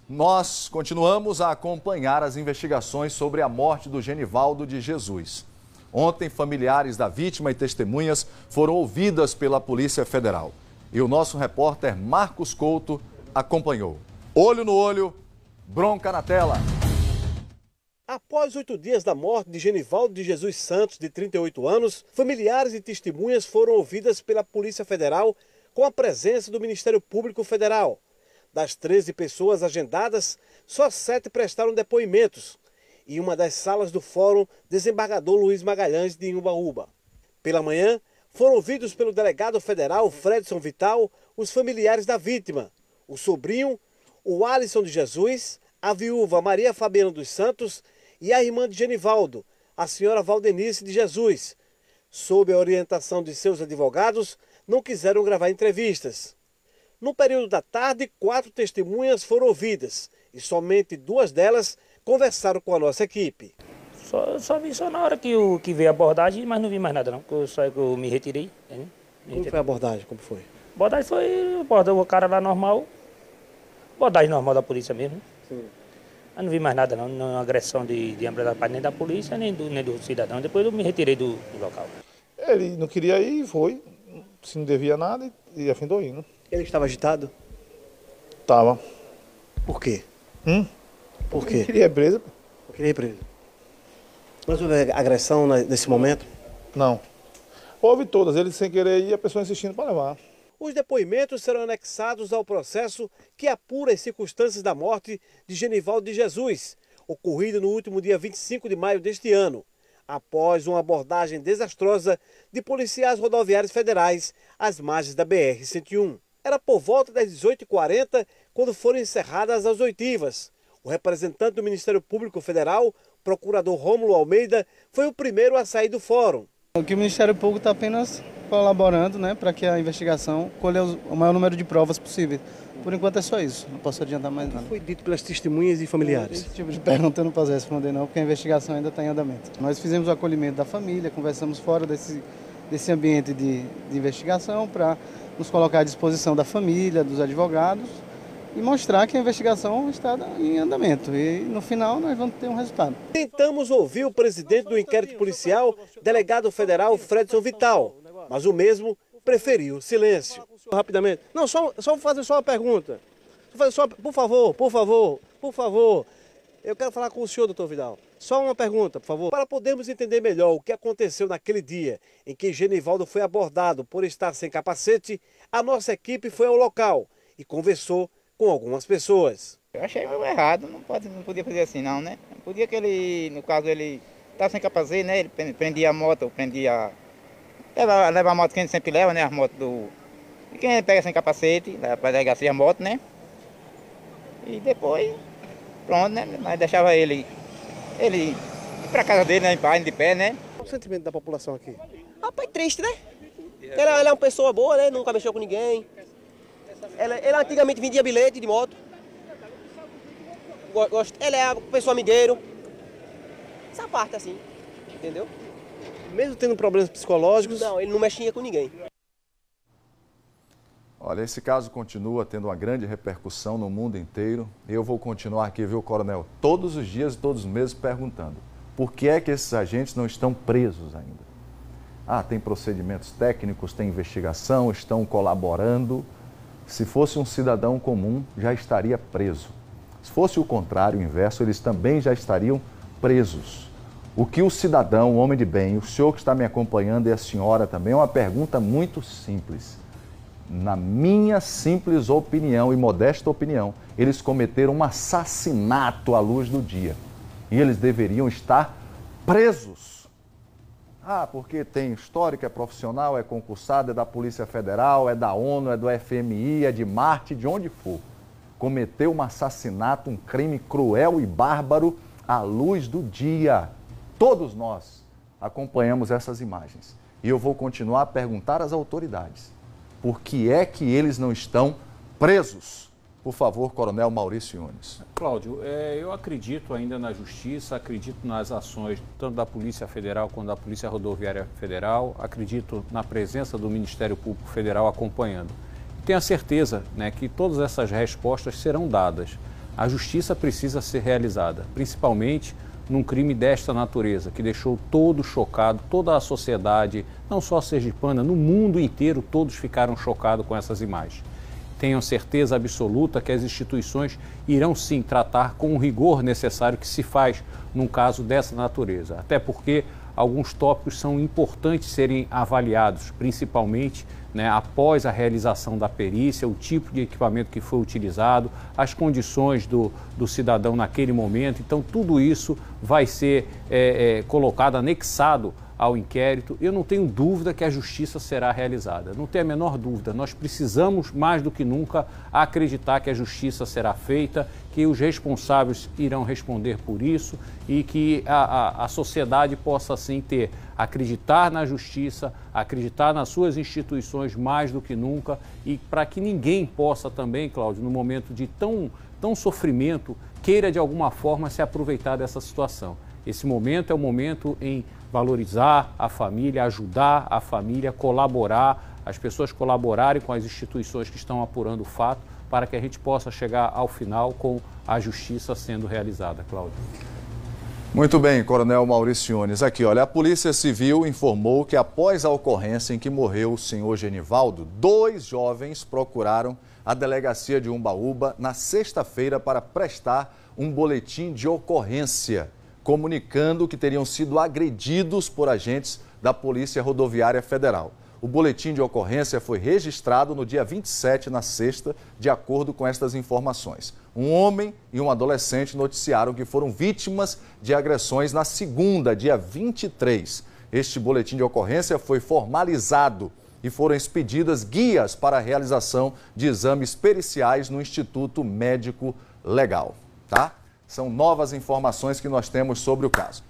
Nós continuamos a acompanhar as investigações sobre a morte do Genivaldo de Jesus. Ontem, familiares da vítima e testemunhas foram ouvidas pela Polícia Federal. E o nosso repórter Marcos Couto acompanhou. Olho no olho, bronca na tela. Após 8 dias da morte de Genivaldo de Jesus Santos, de 38 anos, familiares e testemunhas foram ouvidas pela Polícia Federal com a presença do Ministério Público Federal. Das 13 pessoas agendadas, só 7 prestaram depoimentos. Em uma das salas do fórum, desembargador Luiz Magalhães de Iumbaúba. Pela manhã, foram ouvidos pelo delegado federal Fredson Vital os familiares da vítima, o sobrinho, o Alisson de Jesus, a viúva Maria Fabiana dos Santos e a irmã de Genivaldo, a senhora Valdenice de Jesus. Sob a orientação de seus advogados, não quiseram gravar entrevistas. No período da tarde, 4 testemunhas foram ouvidas e somente 2 delas conversaram com a nossa equipe. Só vi na hora que veio a abordagem, mas não vi mais nada não, só que eu me retirei. Como foi a abordagem? Como foi? A abordagem foi o cara lá normal, abordagem normal da polícia mesmo. Sim. Mas não vi mais nada não agressão de nem da polícia, nem do cidadão. Depois eu me retirei do local. Ele não queria ir, foi, se não devia nada e afindou indo. Ele estava agitado? Tava. Por quê? Por quê? Ele queria ir preso. Eu queria ir preso. Mas houve agressão nesse momento? Não. Houve todas, ele sem querer ir, a pessoa insistindo para levar. Os depoimentos serão anexados ao processo que apura as circunstâncias da morte de Genivaldo de Jesus, ocorrido no último dia 25 de maio deste ano, após uma abordagem desastrosa de policiais rodoviários federais às margens da BR-101. Era por volta das 18h40 quando foram encerradas as oitivas. O representante do Ministério Público Federal, procurador Rômulo Almeida, foi o primeiro a sair do fórum. O que o Ministério Público está apenas colaborando, para que a investigação colha o maior número de provas possível. Por enquanto é só isso, não posso adiantar mais nada. Foi dito pelas testemunhas e familiares? Esse tipo de pergunta eu não posso responder não, porque a investigação ainda está em andamento. Nós fizemos o acolhimento da família, conversamos fora desse ambiente de investigação para nos colocar à disposição da família, dos advogados e mostrar que a investigação está em andamento. E no final nós vamos ter um resultado. Tentamos ouvir o presidente do inquérito policial, delegado federal Fredson Vital, mas o mesmo preferiu silêncio. Rapidamente. Não, só fazer uma pergunta. Por favor. Eu quero falar com o senhor, doutor Vidal. Só uma pergunta, por favor. Para podermos entender melhor o que aconteceu naquele dia em que Genivaldo foi abordado por estar sem capacete, a nossa equipe foi ao local e conversou com algumas pessoas. Eu achei meio errado, não podia fazer assim não, né? Podia que ele, no caso, ele estava sem capacete, né? Ele prendia a moto, leva a moto que a gente sempre leva, né? As motos do... E quem pega sem capacete, leva para a delegacia a moto, né? E depois, pronto, né? Mas deixava ele ir para casa dele, né? Em paz, de pé, né? Qual o sentimento da população aqui? Rapaz, triste, né? Ele é uma pessoa boa, né? Nunca mexeu com ninguém. Ele antigamente vendia bilhete de moto. Ele é uma pessoa amigueiro. Essa parte assim, entendeu? Mesmo tendo problemas psicológicos? Não, ele não mexia com ninguém. Olha, esse caso continua tendo uma grande repercussão no mundo inteiro. Eu vou continuar aqui, viu, coronel, todos os dias e todos os meses perguntando por que é que esses agentes não estão presos ainda. Tem procedimentos técnicos, tem investigação, estão colaborando. Se fosse um cidadão comum, já estaria preso. Se fosse o contrário, o inverso, eles também já estariam presos. O que o cidadão, o homem de bem, o senhor que está me acompanhando e a senhora também, é uma pergunta muito simples. Na minha simples opinião e modesta opinião, eles cometeram um assassinato à luz do dia. E eles deveriam estar presos. Porque tem histórico, é profissional, é concursado, é da Polícia Federal, é da ONU, é do FMI, é de Marte, de onde for. Cometeu um assassinato, um crime cruel e bárbaro à luz do dia. Todos nós acompanhamos essas imagens. E eu vou continuar a perguntar às autoridades por que é que eles não estão presos. Por favor, Coronel Maurício Yunes. Cláudio, eu acredito ainda na justiça, acredito nas ações tanto da Polícia Federal quanto da Polícia Rodoviária Federal, acredito na presença do Ministério Público Federal acompanhando. tenha certeza, né, que todas essas respostas serão dadas. A justiça precisa ser realizada, principalmente num crime desta natureza, que deixou todos chocados, toda a sociedade, não só a sergipana, no mundo inteiro, todos ficaram chocados com essas imagens. Tenham certeza absoluta que as instituições irão sim tratar com o rigor necessário que se faz num caso dessa natureza, até porque alguns tópicos são importantes serem avaliados, principalmente, né, após a realização da perícia, o tipo de equipamento que foi utilizado, as condições do cidadão naquele momento. Então, tudo isso vai ser colocado, anexado ao inquérito. Eu não tenho dúvida que a justiça será realizada, não tenho a menor dúvida. Nós precisamos, mais do que nunca, acreditar que a justiça será feita, que os responsáveis irão responder por isso e que a sociedade possa, assim, acreditar na justiça, acreditar nas suas instituições mais do que nunca, e para que ninguém possa também, Cláudio, no momento de tão sofrimento, queira de alguma forma se aproveitar dessa situação. Esse momento é o momento em valorizar a família, ajudar a família, colaborar, as pessoas colaborarem com as instituições que estão apurando o fato, para que a gente possa chegar ao final com a justiça sendo realizada, Cláudio. Muito bem, Coronel Maurício Yunes. Aqui, olha, a Polícia Civil informou que após a ocorrência em que morreu o senhor Genivaldo, 2 jovens procuraram a delegacia de Umbaúba na sexta-feira para prestar um boletim de ocorrência, comunicando que teriam sido agredidos por agentes da Polícia Rodoviária Federal. O boletim de ocorrência foi registrado no dia 27, na sexta, de acordo com estas informações. Um homem e um adolescente noticiaram que foram vítimas de agressões na segunda, dia 23. Este boletim de ocorrência foi formalizado e foram expedidas guias para a realização de exames periciais no Instituto Médico Legal, tá? São novas informações que nós temos sobre o caso.